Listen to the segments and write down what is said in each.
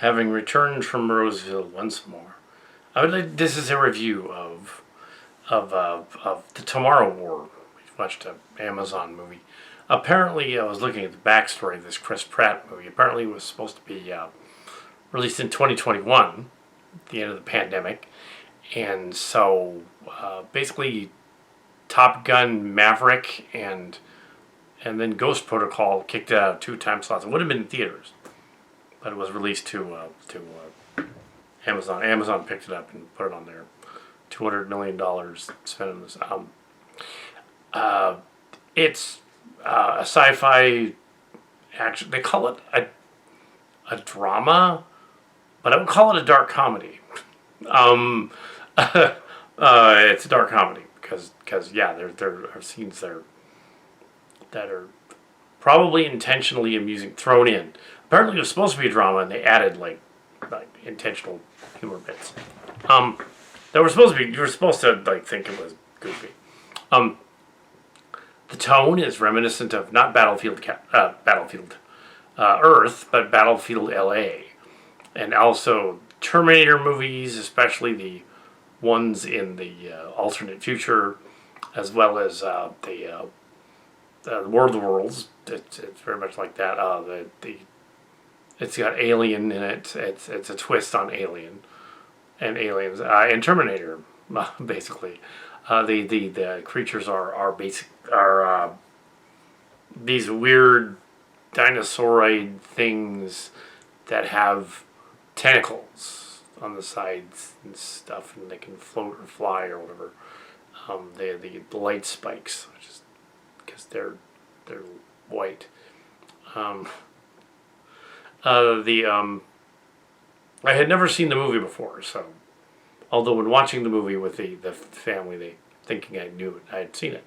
Having returned from Roseville once more, I would like. This is a review of the Tomorrow War. We watched an Amazon movie. Apparently, I was looking at the backstory of this Chris Pratt movie. Apparently, it was supposed to be released in 2021, at the end of the pandemic, and so basically, Top Gun, Maverick, and then Ghost Protocol kicked it out of 2 time slots. It would have been in theaters, but it was released to Amazon. Amazon picked it up and put it on there. $200 million spent on this. It's a sci-fi action. They call it a drama, but I would call it a dark comedy. It's a dark comedy because yeah, there are scenes there that are probably intentionally amusing thrown in. Apparently, it was supposed to be a drama, and they added like intentional humor bits. That were supposed to be. You were supposed to like think it was goofy. The tone is reminiscent of not Battlefield Earth, but Battlefield LA, and also Terminator movies, especially the ones in the alternate future, as well as the War of the Worlds. It's very much like that. It's got Alien in it. It's a twist on Alien and Aliens and Terminator, basically. The creatures are these weird dinosauroid things that have tentacles on the sides and stuff, and they can float or fly or whatever. The light spikes, which is because they're white. I had never seen the movie before, so although when watching the movie with the family, they thinking I knew it, I had seen it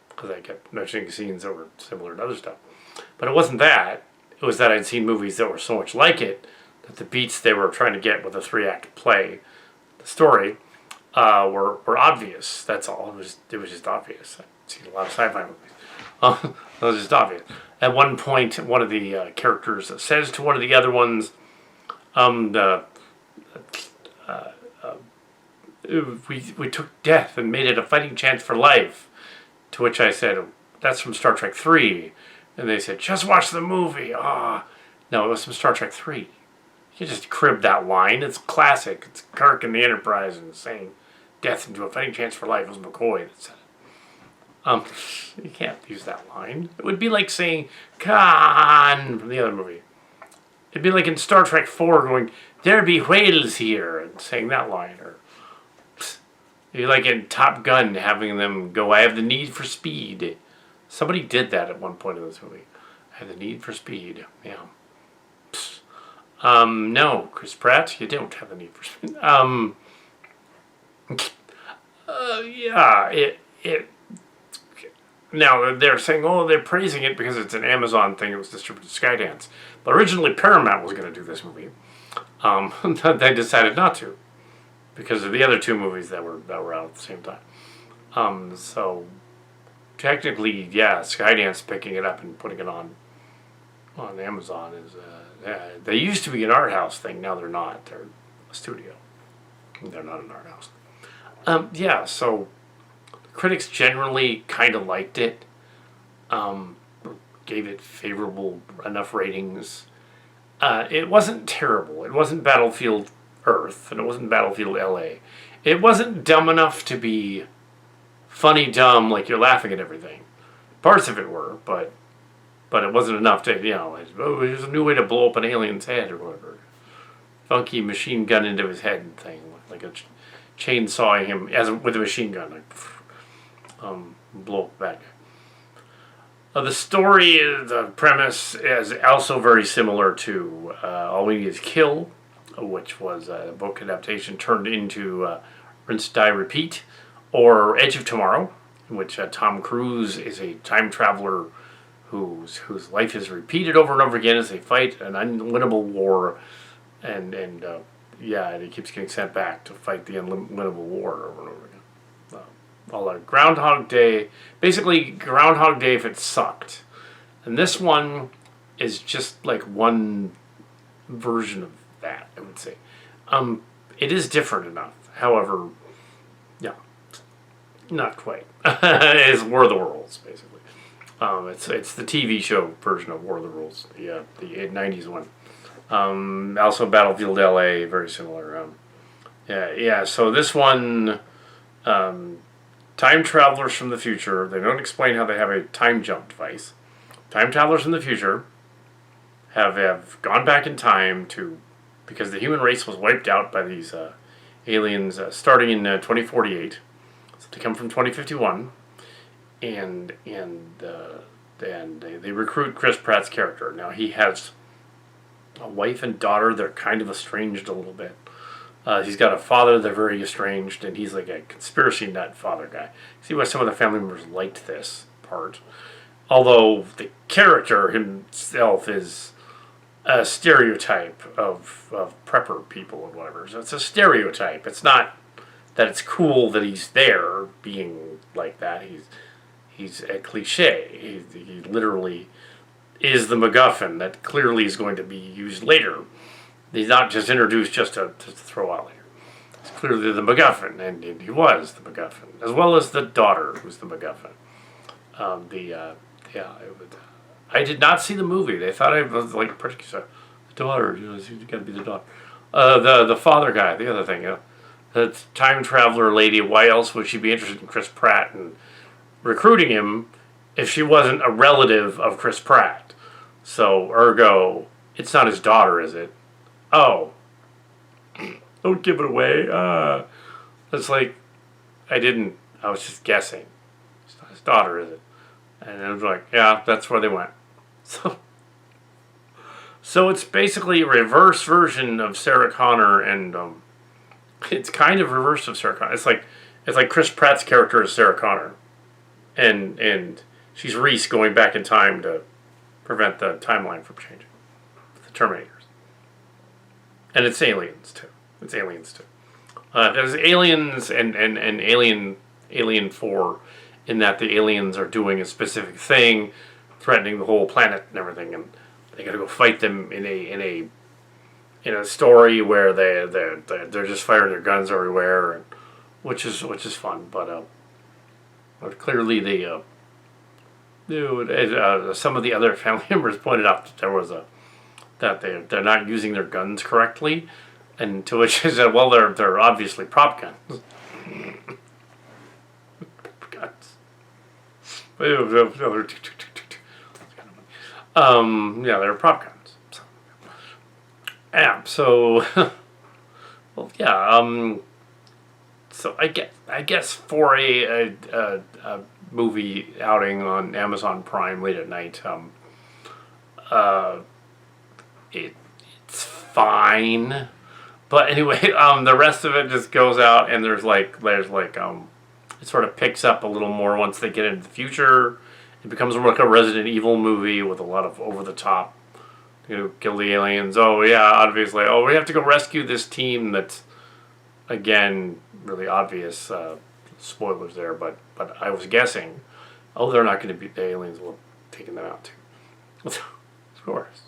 because I kept mentioning scenes that were similar to other stuff. But it wasn't that. It was that I'd seen movies that were so much like it that the beats they were trying to get with a 3-act play, the story, were obvious. That's all. It was just obvious. I've seen a lot of sci-fi movies. It was just obvious. At one point, one of the characters says to one of the other ones, we took death and made it a fighting chance for life. To which I said, that's from Star Trek 3. And they said, just watch the movie. No, it was from Star Trek 3. You just crib that line. It's classic. It's Kirk in the Enterprise and saying death into a fighting chance for life. It was McCoy that said it. You can't use that line. It would be like saying Khan from the other movie. It'd be like in Star Trek 4 going, there be whales here, and saying that line. Or it'd be like in Top Gun having them go, I have the need for speed. Somebody did that at one point in this movie. I have the need for speed. Yeah. No, Chris Pratt, you don't have the need for speed. Yeah, now, they're saying, they're praising it because it's an Amazon thing. It was distributed to Skydance. But originally, Paramount was going to do this movie. They decided not to because of the other 2 movies that were out at the same time. So, technically, yeah, Skydance picking it up and putting it on Amazon is... they used to be an art house thing. Now they're not. They're a studio. They're not an art house. Yeah, so... critics generally kind of liked it, gave it favorable enough ratings. It wasn't terrible. It wasn't Battlefield Earth, and it wasn't Battlefield LA. It wasn't dumb enough to be funny dumb, like you're laughing at everything. Parts of it were, but it wasn't enough to, here's a new way to blow up an alien's head or whatever. Funky machine gun into his head thing, like a chainsawing him with a machine gun, like... blow up the bad guy. The story, the premise is also very similar to All We Need Is Kill, which was a book adaptation turned into Rinse, Die, Repeat, or Edge of Tomorrow, in which Tom Cruise is a time traveler whose life is repeated over and over again as they fight an unwinnable war, and he keeps getting sent back to fight the unwinnable war over and over again. All a Groundhog Day, basically Groundhog Day if it sucked. And this one is just like one version of that, I would say. It is different enough. However, yeah, not quite. It's War of the Worlds, basically. It's the TV show version of War of the Worlds, the 90s one. Also Battlefield LA, very similar. Yeah. So this one, time travelers from the future. They don't explain how they have a time jump device. Time travelers from the future have gone back in time because the human race was wiped out by these aliens starting in 2048. So they come from 2051, and they recruit Chris Pratt's character. Now he has a wife and daughter. They're kind of estranged a little bit. He's got a father. They're very estranged, and he's like a conspiracy nut father guy. See why some of the family members liked this part. Although the character himself is a stereotype of prepper people and whatever. So it's a stereotype. It's not that it's cool that he's there being like that. He's a cliche. He literally is the MacGuffin that clearly is going to be used later. He's not just introduced just to throw out later. It's clearly the MacGuffin, and he was the MacGuffin, as well as the daughter who's the MacGuffin. I did not see the movie. They thought I was like the daughter. You got to be the daughter. The father guy. The other thing. The time traveler lady. Why else would she be interested in Chris Pratt and recruiting him if she wasn't a relative of Chris Pratt? So ergo, it's not his daughter, is it? Oh, don't give it away. It's like I was just guessing. It's not his daughter, is it? And I was like, yeah, that's where they went. So it's basically a reverse version of Sarah Connor, and it's kind of reverse of Sarah Connor. It's like Chris Pratt's character is Sarah Connor, and she's Reese going back in time to prevent the timeline from changing. The Terminators, and it's aliens too. There's aliens and Alien 4. In that the aliens are doing a specific thing, threatening the whole planet and everything, and they got to go fight them in a story where they're just firing their guns everywhere, and which is fun. But clearly some of the other family members pointed out that there was that they're not using their guns correctly, and to which I said, well, they're obviously prop guns. They're prop guns. So I guess for a movie outing on Amazon Prime late at night, it's fine. But anyway, the rest of it just goes out, and there's it sort of picks up a little more once they get into the future. It becomes more like a Resident Evil movie with a lot of over-the-top, kill the aliens. Oh, yeah, obviously. Oh, we have to go rescue this team that's, again, really obvious. Spoilers there, but I was guessing, they're not going to be, the aliens will have taken them out, too. Of course.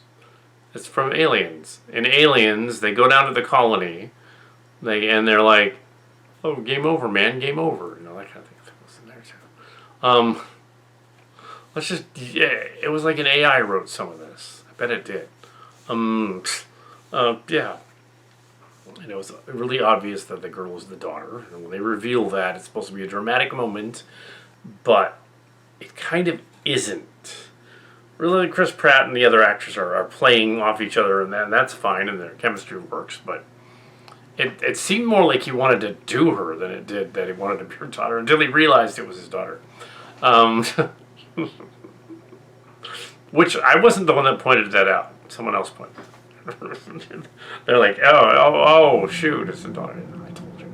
It's from Aliens. In Aliens, they go down to the colony, and they're like, oh, game over, man, game over. That kind of thing was in there too. It was like an AI wrote some of this. I bet it did. Yeah. And it was really obvious that the girl was the daughter. And when they reveal that, it's supposed to be a dramatic moment, but it kind of isn't. Really, Chris Pratt and the other actors are playing off each other, and that's fine, and their chemistry works, but It seemed more like he wanted to do her than it did that he wanted to be her daughter, until he realized it was his daughter. Which I wasn't the one that pointed that out. Someone else pointed it out. They're like, oh, shoot, it's the daughter. I told you.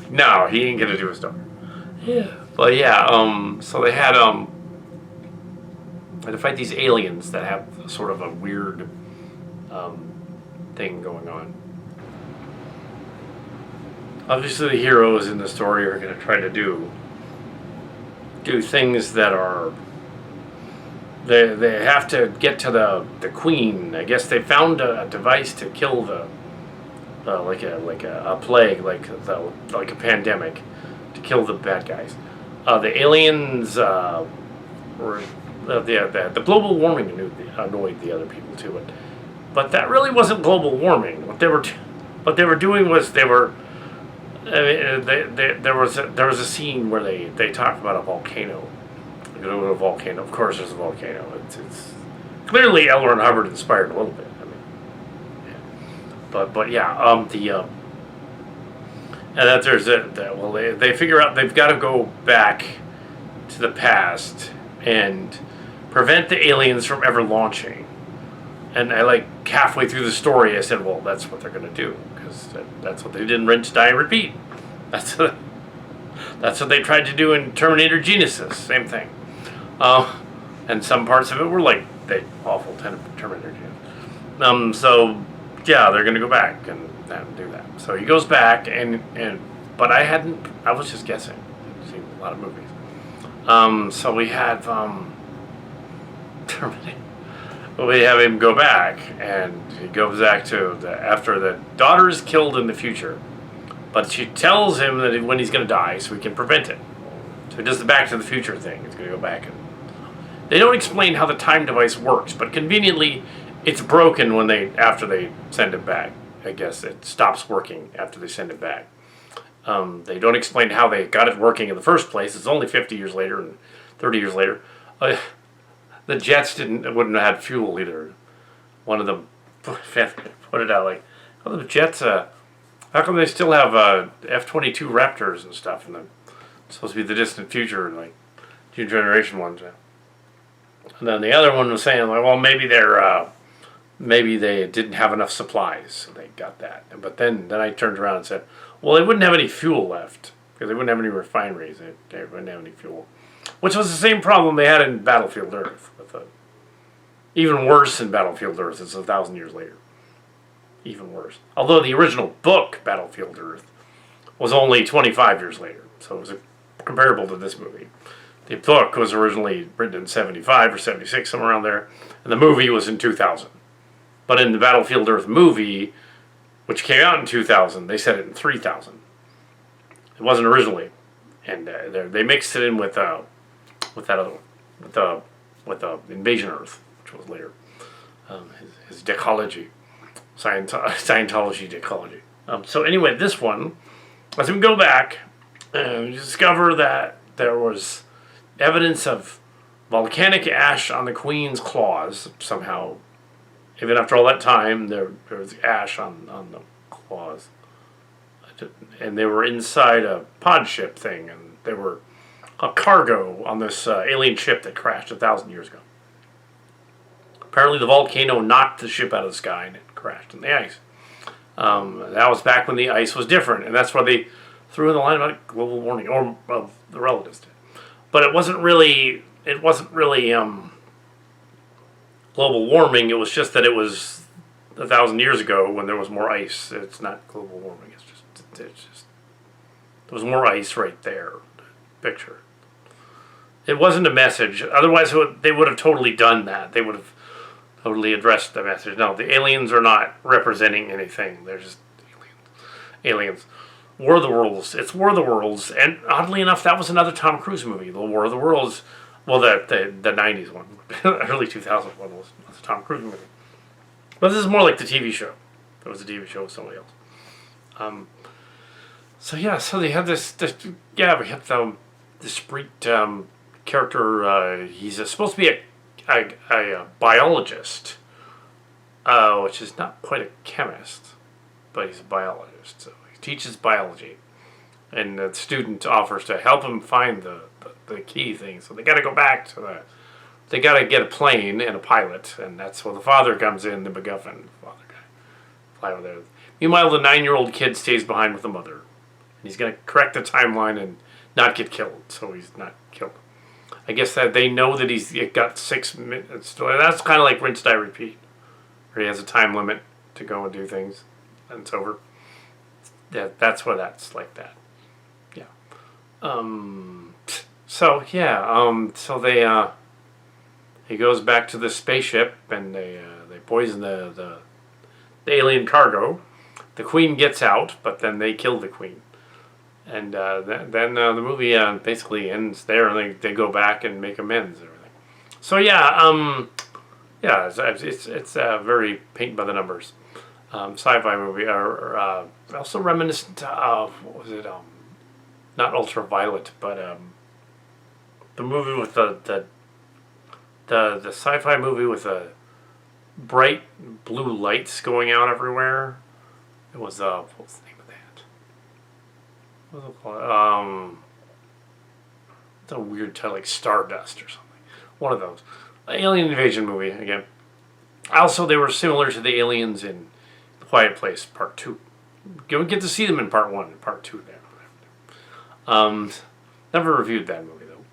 No, he ain't going to do his daughter. Yeah. But yeah, so they had to fight these aliens that have sort of a weird thing going on. Obviously, the heroes in the story are going to try to do things that are they have to get to the queen. I guess they found a device to kill the like a plague, like a pandemic, to kill the bad guys. The aliens were the global warming annoyed the other people too, but that really wasn't global warming. What they were doing was they were. I mean, there was a scene where they talk about a volcano. A volcano. Of course, there's a volcano. It's clearly L. Ron Hubbard inspired a little bit. I mean, yeah. But yeah, and that there's well, they figure out they've got to go back to the past and prevent the aliens from ever launching. And I, like, halfway through the story, I said, well, that's what they're going to do, because that's what they did in Rinse, Die, Repeat. That's what they tried to do in Terminator Genesis. Same thing. And some parts of it were like the awful Terminator Genesis. So, yeah, they're going to go back and do that. So he goes back, but I was just guessing. I've seen a lot of movies. So we have Terminator. We have him go back, and he goes back to after the daughter is killed in the future, but she tells him that when he's going to die, so he can prevent it. So he does the Back to the Future thing. He's going to go back, and they don't explain how the time device works, but conveniently, it's broken after they send it back. I guess it stops working after they send it back. They don't explain how they got it working in the first place. It's only 50 years later and 30 years later. The jets wouldn't have had fuel either. One of them put it out like, oh, the jets, how come they still have F-22 Raptors and stuff? And it's supposed to be the distant future, and like new generation ones. And then the other one was saying, like, well, maybe they didn't have enough supplies, so they got that. But then I turned around and said, well, they wouldn't have any fuel left, because they wouldn't have any refineries. They wouldn't have any fuel. Which was the same problem they had in Battlefield Earth. Even worse in Battlefield Earth. It's 1,000 years later. Even worse. Although the original book, Battlefield Earth, was only 25 years later. So it was comparable to this movie. The book was originally written in 75 or 76, somewhere around there. And the movie was in 2000. But in the Battlefield Earth movie, which came out in 2000, they set it in 3000. It wasn't originally. And they mixed it in with that other one. With Invasion Earth, which was later. His decology. Scientology decology. So anyway, this one, as we go back, we discover that there was evidence of volcanic ash on the Queen's claws somehow. Even after all that time, there was ash on the claws. And they were inside a pod ship thing, and they were a cargo on this alien ship that crashed 1,000 years ago. Apparently the volcano knocked the ship out of the sky and it crashed in the ice. That was back when the ice was different, and that's why they threw in the line about global warming, or the relatives did. But it wasn't really global warming. It was just that it was 1,000 years ago when there was more ice. It's not global warming. It's just there was more ice right there. Picture. It wasn't a message. Otherwise, they would have totally done that. They would have totally addressed the message. No, the aliens are not representing anything. They're just aliens. War of the Worlds. It's War of the Worlds. And oddly enough, that was another Tom Cruise movie. The War of the Worlds. Well, the 90s one. Early 2000s one was a Tom Cruise movie. But this is more like the TV show. It was a TV show with somebody else. So they have this we have the discrete character. He's supposed to be a biologist, which is not quite a chemist, but he's a biologist. So he teaches biology, and the student offers to help him find the key thing. So they got to go back to they got to get a plane and a pilot, and that's where the father comes in, the MacGuffin father guy. Fly over there. Meanwhile, the 9-year-old kid stays behind with the mother. He's going to correct the timeline and not get killed, so he's not killed. I guess that they know that he's got 6 minutes. That's kind of like Rinse, Die, Repeat, where he has a time limit to go and do things, and it's over. That's where that's like that. Yeah. So they he goes back to the spaceship, and they poison the alien cargo. The Queen gets out, but then they kill the Queen. And then the movie basically ends there, and they go back and make amends and everything. So yeah, it's very paint by the numbers sci-fi movie. Also reminiscent of, what was it? Not Ultraviolet, but the movie with the sci-fi movie with the bright blue lights going out everywhere. It was what was the name of that? What was it called? It's a weird title, like Stardust or something. One of those. Alien invasion movie again. Also, they were similar to the aliens in The Quiet Place Part 2. You get to see them in Part 1 and Part 2 there. Never reviewed that movie though.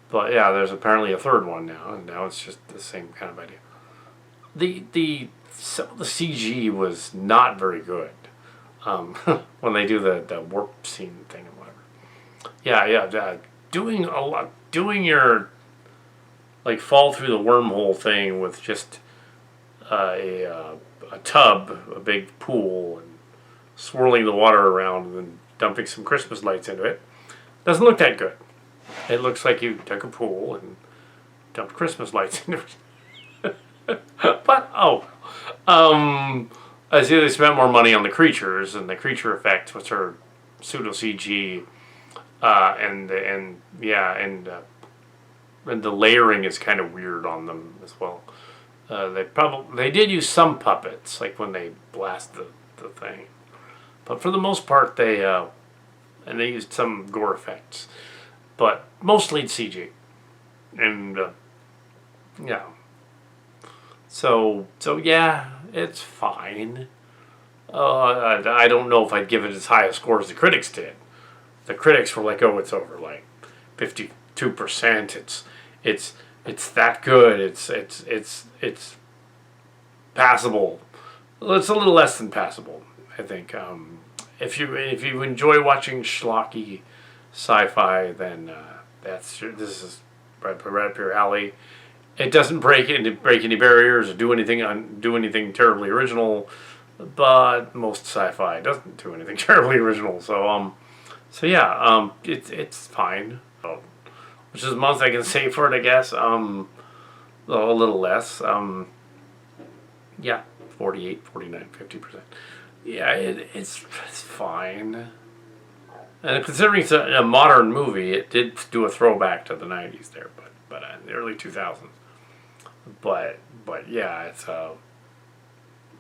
But yeah, there's apparently a third one now, and now it's just the same kind of idea. Some of the CG was not very good. When they do the warp scene thing and whatever. Yeah, doing your like fall through the wormhole thing with just a tub, a big pool, and swirling the water around and then dumping some Christmas lights into it. Doesn't look that good. It looks like you dug a pool and dumped Christmas lights into it. But I see they spent more money on the creatures and the creature effects, which are pseudo CG, and the layering is kind of weird on them as well. They did use some puppets, like when they blast the thing, but for the most part they used some gore effects, but mostly CG, and yeah. So yeah, it's fine. I don't know if I'd give it as high a score as the critics did. The critics were like, "Oh, it's over like 52%. It's that good. It's passable. Well, it's a little less than passable, I think. If you enjoy watching schlocky sci-fi, then this is right up your alley. It doesn't break any barriers or do anything terribly original, but most sci-fi doesn't do anything terribly original. So yeah, it's fine. Which is the most I can say for it, I guess. A little less. Yeah, 48, 49, 50%. Yeah, it's fine. And considering it's a modern movie, it did do a throwback to the 90s there, but in the early 2000s. But yeah,